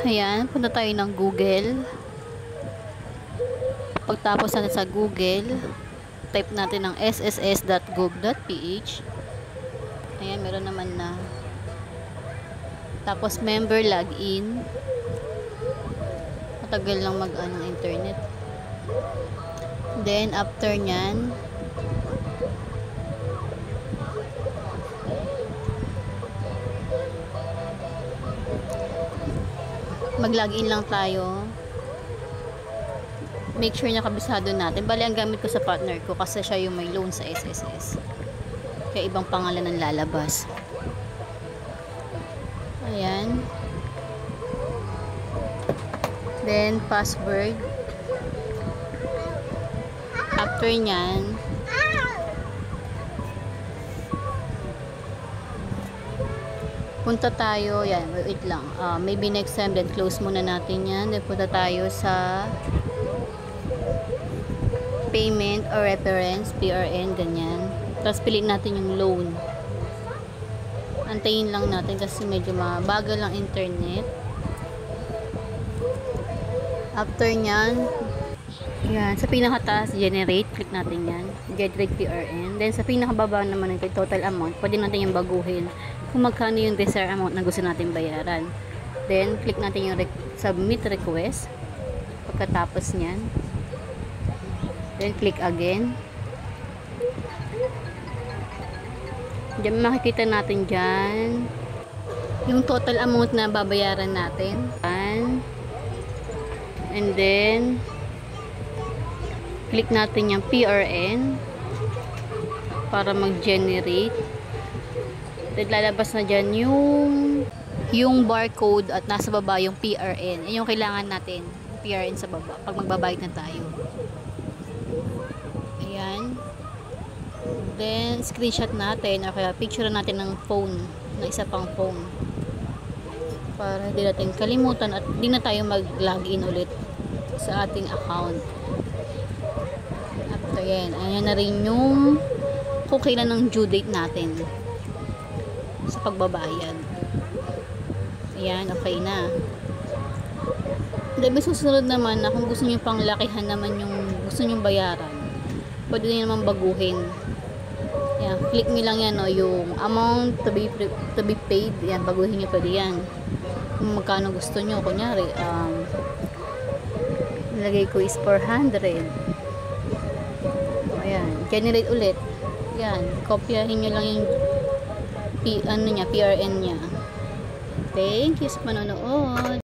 Ayan, punta tayo ng Google. Pagtapos natin sa Google, type natin ng sss.gov.ph. Ayan, meron naman na. Tapos member login. Matagal lang mag-ano internet. Then after nyan, mag-login lang tayo. Make sure na kabisado natin. Bali, ang gamit ko sa partner ko kasi siya yung may loan sa SSS. Kaya ibang pangalan ang lalabas. Ayan. Then, password. After nyan, punta tayo, yan, wait lang. Maybe next time, then close muna natin yan. Then, punta tayo sa payment or reference, PRN, ganyan. Tapos, piliin natin yung loan. Antayin lang natin kasi medyo mabagal lang internet. After nyan, yan, sa pinakataas, generate, click natin yan. Generate PRN. Then, sa pinakababa naman, yung total amount, pwede natin yung baguhin kung magkano yung desired amount na gusto natin bayaran. Then, click natin yung submit request. Pagkatapos nyan, then, click again. Diyan, makikita natin dyan yung total amount na babayaran natin. And then, click natin yung PRN para mag-generate. Then, lalabas na dyan yung barcode at nasa baba yung PRN. Yan yung kailangan natin. PRN sa baba pag magbabayad na tayo. Ayan. Then, screenshot natin o kaya picture natin ng phone, ng isa pang phone. Para hindi natin kalimutan at hindi na tayo mag-login ulit sa ating account. After yan, ayan na rin yung kung kailan ang due date natin sa pagbabayad. Ayan, okay na. Then, may susunod naman na kung gusto nyo pang lakihan naman yung gusto nyo bayaran, pwede nyo naman baguhin. Yan, click nyo lang yan, no, yung amount to be paid. Yan, baguhin nyo pwede yan. Kung magkano gusto nyo. Kunyari, nilagay ko is 400. Ayan, generate ulit. Yan, kopyahin nyo lang yung PRN nya. Thank you sa panonood.